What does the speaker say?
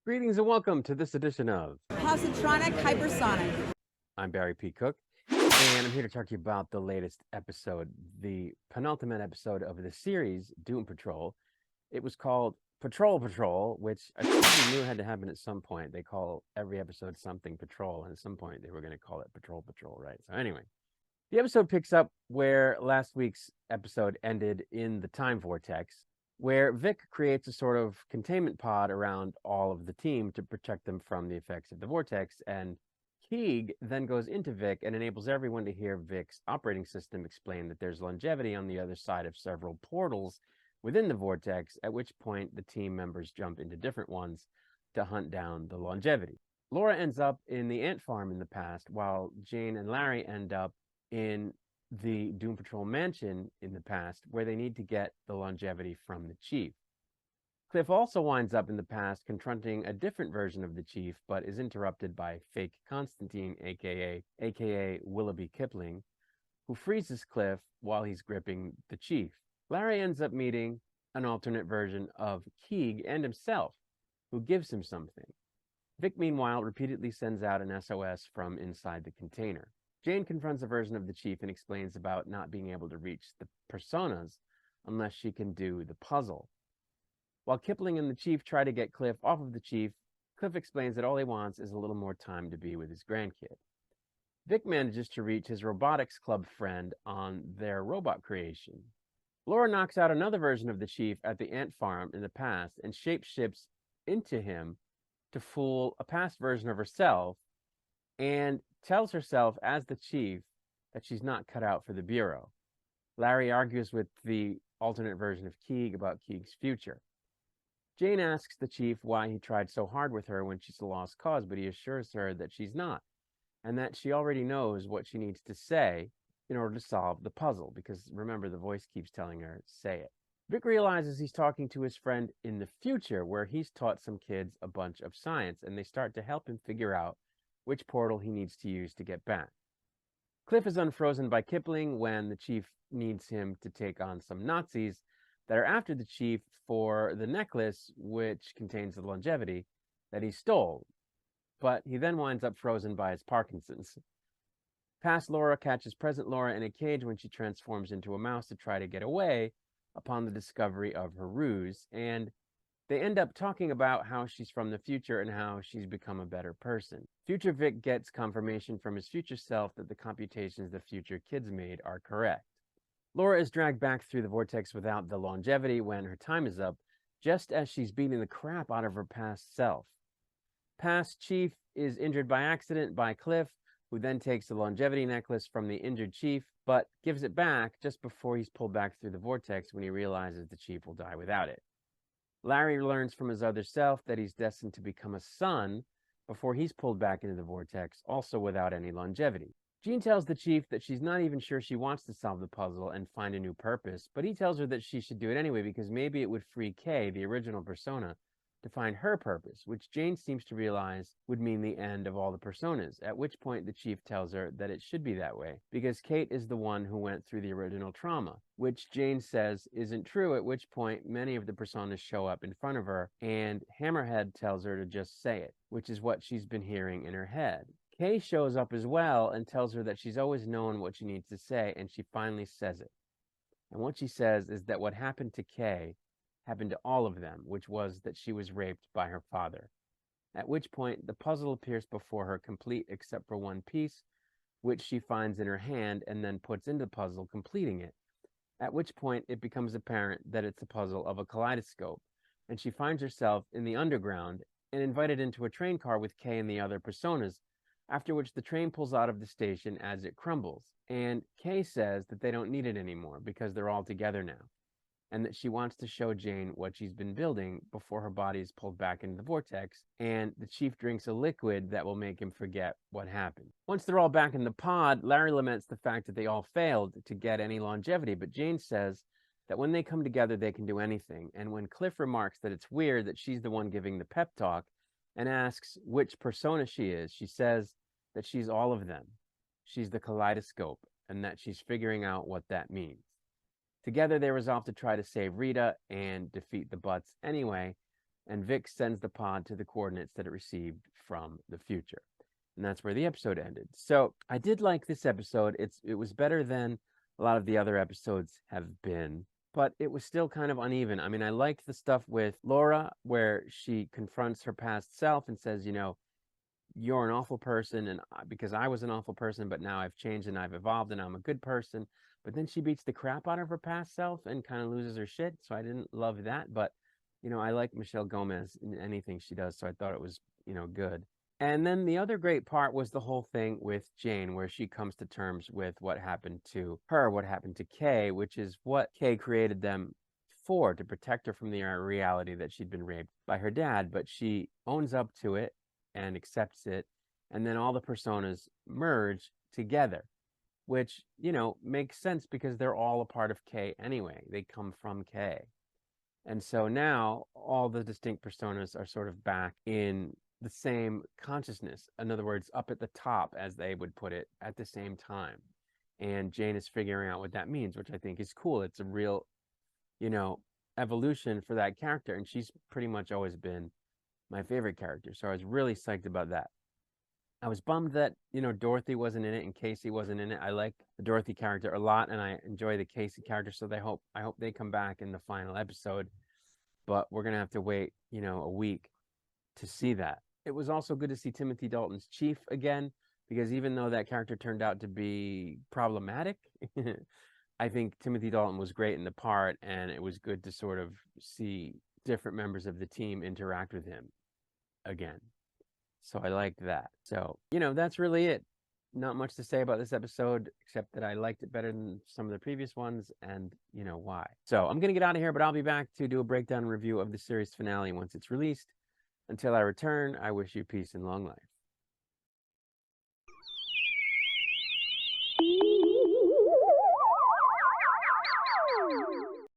Greetings and welcome to this edition of Positronic Hypersonic. I'm Barry P. Cook, and I'm here to talk to you about the latest episode, the penultimate episode of the series, Doom Patrol. It was called Patrol Patrol, which I knew had to happen at some point. They call every episode something Patrol, and at some point they were going to call it Patrol Patrol, right? So anyway, the episode picks up where last week's episode ended in the time vortex, where Vic creates a sort of containment pod around all of the team to protect them from the effects of the vortex, and Keeg then goes into Vic and enables everyone to hear Vic's operating system explain that there's longevity on the other side of several portals within the vortex, at which point the team members jump into different ones to hunt down the longevity. Laura ends up in the ant farm in the past, while Jane and Larry end up in the Doom Patrol mansion in the past, where they need to get the longevity from the chief. Cliff also winds up in the past confronting a different version of the chief, but is interrupted by fake Constantine, aka Willoughby Kipling, who freezes Cliff while he's gripping the chief. Larry ends up meeting an alternate version of Keeg and himself, who gives him something. Vic, meanwhile, repeatedly sends out an SOS from inside the container. Jane confronts a version of the chief and explains about not being able to reach the personas unless she can do the puzzle. While Kipling and the chief try to get Cliff off of the chief, Cliff explains that all he wants is a little more time to be with his grandkid. Vic manages to reach his robotics club friend on their robot creation. Laura knocks out another version of the chief at the ant farm in the past and shapeshifts into him to fool a past version of herself, and tells herself as the chief that she's not cut out for the Bureau. Larry argues with the alternate version of Keeg about Keeg's future. Jane asks the chief why he tried so hard with her when she's a lost cause, but he assures her that she's not, and that she already knows what she needs to say in order to solve the puzzle, because remember, the voice keeps telling her, say it. Vic realizes he's talking to his friend in the future, where he's taught some kids a bunch of science, and they start to help him figure out which portal he needs to use to get back. Cliff is unfrozen by Kipling when the chief needs him to take on some Nazis that are after the chief for the necklace, which contains the longevity that he stole. But he then winds up frozen by his Parkinson's. Past Laura catches present Laura in a cage when she transforms into a mouse to try to get away upon the discovery of her ruse, and they end up talking about how she's from the future and how she's become a better person. Future Vic gets confirmation from his future self that the computations the future kids made are correct. Laura is dragged back through the vortex without the longevity when her time is up, just as she's beating the crap out of her past self. Past Chief is injured by accident by Cliff, who then takes the longevity necklace from the injured chief, but gives it back just before he's pulled back through the vortex when he realizes the chief will die without it. Larry learns from his other self that he's destined to become a son before he's pulled back into the vortex, also without any longevity. Jean tells the chief that she's not even sure she wants to solve the puzzle and find a new purpose, but he tells her that she should do it anyway because maybe it would free Kay, the original persona, to find her purpose, which Jane seems to realize would mean the end of all the personas, at which point the chief tells her that it should be that way, because Kate is the one who went through the original trauma, which Jane says isn't true, at which point many of the personas show up in front of her, and Hammerhead tells her to just say it, which is what she's been hearing in her head. Kay shows up as well and tells her that she's always known what she needs to say, and she finally says it. And what she says is that what happened to Kay happened to all of them, which was that she was raped by her father. At which point, the puzzle appears before her complete except for one piece, which she finds in her hand and then puts into the puzzle, completing it. At which point, it becomes apparent that it's a puzzle of a kaleidoscope, and she finds herself in the underground and invited into a train car with Kay and the other personas, after which the train pulls out of the station as it crumbles, and Kay says that they don't need it anymore because they're all together now, and that she wants to show Jane what she's been building before her body is pulled back into the vortex, and the chief drinks a liquid that will make him forget what happened. Once they're all back in the pod, Larry laments the fact that they all failed to get any longevity, but Jane says that when they come together they can do anything, and when Cliff remarks that it's weird that she's the one giving the pep talk and asks which persona she is, she says that she's all of them. She's the kaleidoscope, and that she's figuring out what that means. Together, they resolve to try to save Rita and defeat the Butts anyway, and Vic sends the pod to the coordinates that it received from the future. And that's where the episode ended. So I did like this episode. It was better than a lot of the other episodes have been, but it was still kind of uneven. I mean, I liked the stuff with Laura where she confronts her past self and says, you know, you're an awful person, and because I was an awful person, but now I've changed and I've evolved and I'm a good person. But then she beats the crap out of her past self and kind of loses her shit. So I didn't love that. But, you know, I like Michelle Gomez in anything she does. So I thought it was, you know, good. And then the other great part was the whole thing with Jane, where she comes to terms with what happened to her, what happened to Kay, which is what Kay created them for, to protect her from the reality that she'd been raped by her dad. But she owns up to it and accepts it. And then all the personas merge together, which, you know, makes sense because they're all a part of Kay anyway. They come from Kay. And so now all the distinct personas are sort of back in the same consciousness. In other words, up at the top, as they would put it, at the same time. And Jane is figuring out what that means, which I think is cool. It's a real, you know, evolution for that character. And she's pretty much always been my favorite character. So I was really psyched about that. I was bummed that, you know, Dorothy wasn't in it and Casey wasn't in it. I like the Dorothy character a lot, and I enjoy the Casey character. So I hope they come back in the final episode. But we're gonna have to wait, you know, a week to see that. It was also good to see Timothy Dalton's Chief again, because even though that character turned out to be problematic, I think Timothy Dalton was great in the part, and it was good to sort of see different members of the team interact with him again. So I liked that. So, you know, that's really it. Not much to say about this episode, except that I liked it better than some of the previous ones, and you know why. So I'm going to get out of here, but I'll be back to do a breakdown review of the series finale once it's released. Until I return, I wish you peace and long life.